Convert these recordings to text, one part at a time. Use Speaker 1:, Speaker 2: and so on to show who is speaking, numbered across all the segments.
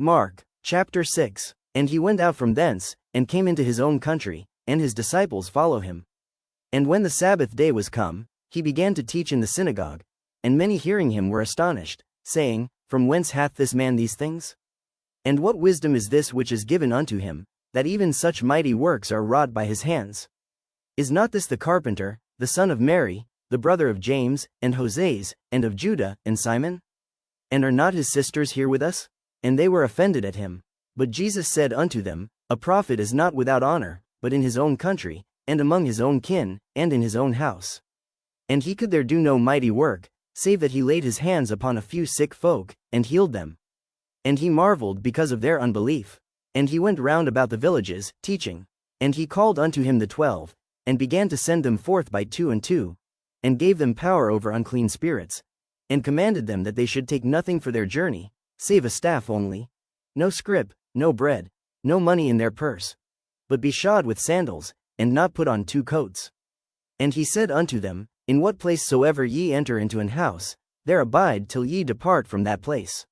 Speaker 1: Mark, chapter 6. And he went out from thence, and came into his own country, and his disciples follow him. And when the Sabbath day was come, he began to teach in the synagogue, and many hearing him were astonished, saying, From whence hath this man these things? And what wisdom is this which is given unto him, that even such mighty works are wrought by his hands? Is not this the carpenter, the son of Mary, the brother of James, and Joses, and of Judah, and Simon? And are not his sisters here with us? And they were offended at him. But Jesus said unto them, A prophet is not without honor, but in his own country, and among his own kin, and in his own house. And he could there do no mighty work, save that he laid his hands upon a few sick folk, and healed them. And he marveled because of their unbelief. And he went round about the villages, teaching. And he called unto him the 12, and began to send them forth by 2 and 2, and gave them power over unclean spirits, and commanded them that they should take nothing for their journey, save a staff only, no scrip, no bread, no money in their purse, but be shod with sandals, and not put on 2 coats. And he said unto them, In what place soever ye enter into an house, there abide till ye depart from that place.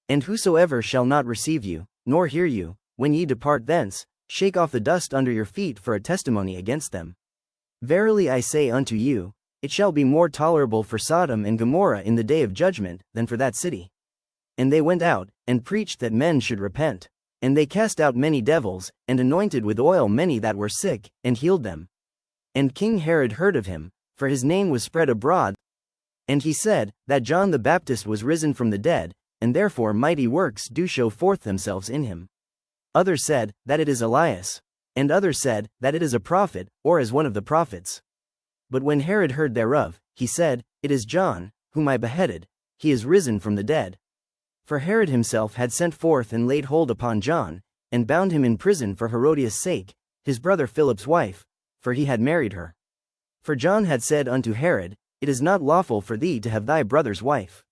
Speaker 1: And whosoever shall not receive you, nor hear you, when ye depart thence, shake off the dust under your feet for a testimony against them. Verily I say unto you, it shall be more tolerable for Sodom and Gomorrah in the day of judgment than for that city. And they went out, and preached that men should repent. And they cast out many devils, and anointed with oil many that were sick, and healed them. And King Herod heard of him, for his name was spread abroad. And he said, that John the Baptist was risen from the dead, and therefore mighty works do show forth themselves in him. Others said, that it is Elias. And others said, that it is a prophet, or as one of the prophets. But when Herod heard thereof, he said, It is John, whom I beheaded, he is risen from the dead. For Herod himself had sent forth and laid hold upon John, and bound him in prison for Herodias' sake, his brother Philip's wife, for he had married her. For John had said unto Herod, It is not lawful for thee to have thy brother's wife.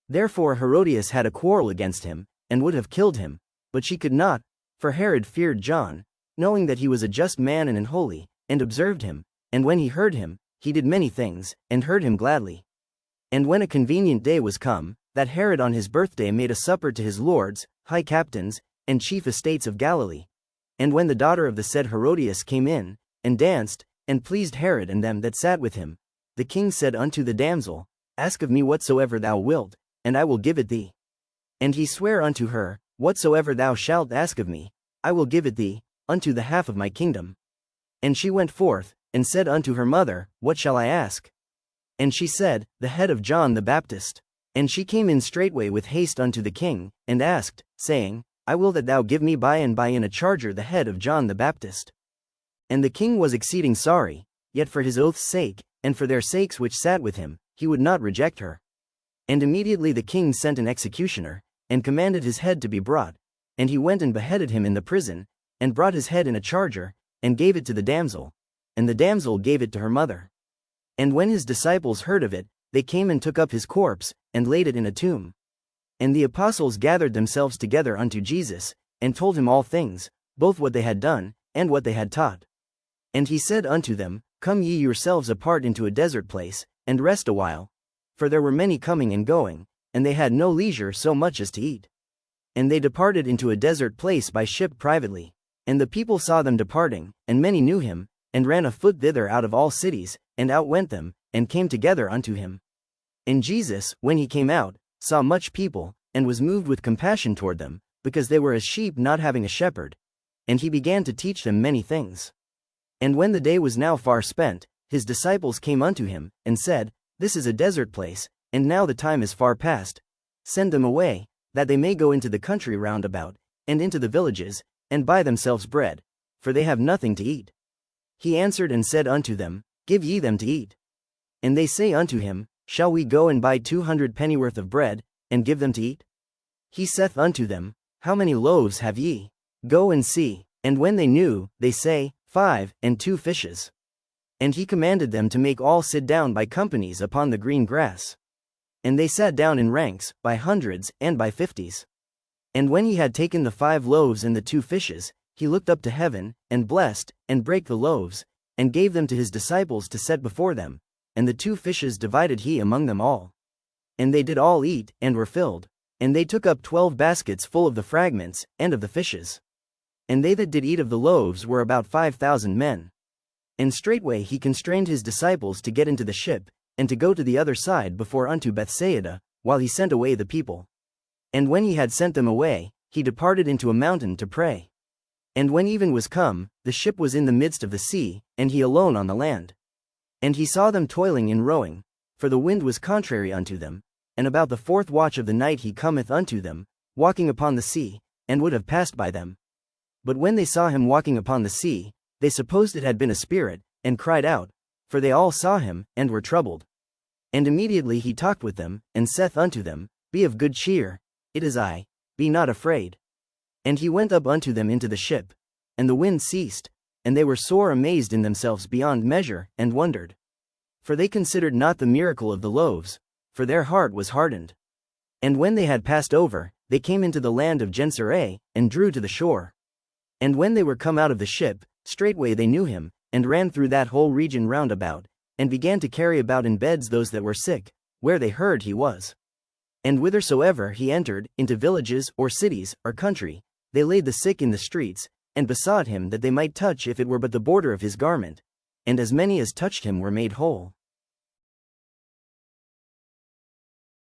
Speaker 1: Therefore Herodias had a quarrel against him, and would have killed him, but she could not, for Herod feared John, knowing that he was a just man and an holy, and observed him, and when he heard him, he did many things, and heard him gladly. And when a convenient day was come, that Herod on his birthday made a supper to his lords, high captains, and chief estates of Galilee. And when the daughter of the said Herodias came in, and danced, and pleased Herod and them that sat with him, the king said unto the damsel, Ask of me whatsoever thou wilt, and I will give it thee. And he sware unto her, Whatsoever thou shalt ask of me, I will give it thee, unto the half of my kingdom. And she went forth, and said unto her mother, What shall I ask? And she said, The head of John the Baptist. And she came in straightway with haste unto the king, and asked, saying, I will that thou give me by and by in a charger the head of John the Baptist. And the king was exceeding sorry, yet for his oath's sake, and for their sakes which sat with him, he would not reject her. And immediately the king sent an executioner, and commanded his head to be brought, and he went and beheaded him in the prison, and brought his head in a charger, and gave it to the damsel, and the damsel gave it to her mother. And when his disciples heard of it, they came and took up his corpse, and laid it in a tomb. And the apostles gathered themselves together unto Jesus, and told him all things, both what they had done, and what they had taught. And he said unto them, Come ye yourselves apart into a desert place, and rest a while. For there were many coming and going, and they had no leisure so much as to eat. And they departed into a desert place by ship privately. And the people saw them departing, and many knew him, and ran afoot thither out of all cities, and outwent them, and came together unto him. And Jesus, when he came out, saw much people, and was moved with compassion toward them, because they were as sheep not having a shepherd. And he began to teach them many things. And when the day was now far spent, his disciples came unto him, and said, This is a desert place, and now the time is far past. Send them away, that they may go into the country round about, and into the villages, and buy themselves bread, for they have nothing to eat. He answered and said unto them, Give ye them to eat. And they say unto him, Shall we go and buy 200 pennyworth of bread, and give them to eat? He saith unto them, How many loaves have ye? Go and see. And when they knew, they say, 5, and 2 fishes. And he commanded them to make all sit down by companies upon the green grass. And they sat down in ranks, by hundreds, and by 50s. And when he had taken the 5 loaves and the 2 fishes, he looked up to heaven, and blessed, and brake the loaves, and gave them to his disciples to set before them, and the 2 fishes divided he among them all. And they did all eat, and were filled. And they took up 12 baskets full of the fragments, and of the fishes. And they that did eat of the loaves were about 5,000 men. And straightway he constrained his disciples to get into the ship, and to go to the other side before unto Bethsaida, while he sent away the people. And when he had sent them away, he departed into a mountain to pray. And when even was come, the ship was in the midst of the sea, and he alone on the land. And he saw them toiling in rowing, for the wind was contrary unto them, and about the 4th watch of the night he cometh unto them, walking upon the sea, and would have passed by them. But when they saw him walking upon the sea, they supposed it had been a spirit, and cried out, for they all saw him, and were troubled. And immediately he talked with them, and saith unto them, Be of good cheer, it is I, be not afraid. And he went up unto them into the ship, and the wind ceased, and they were sore amazed in themselves beyond measure, and wondered. For they considered not the miracle of the loaves, for their heart was hardened. And when they had passed over, they came into the land of Gennesaret, and drew to the shore. And when they were come out of the ship, straightway they knew him, and ran through that whole region round about, and began to carry about in beds those that were sick, where they heard he was. And whithersoever he entered, into villages, or cities, or country, they laid the sick in the streets, and besought him that they might touch if it were but the border of his garment. And as many as touched him were made whole.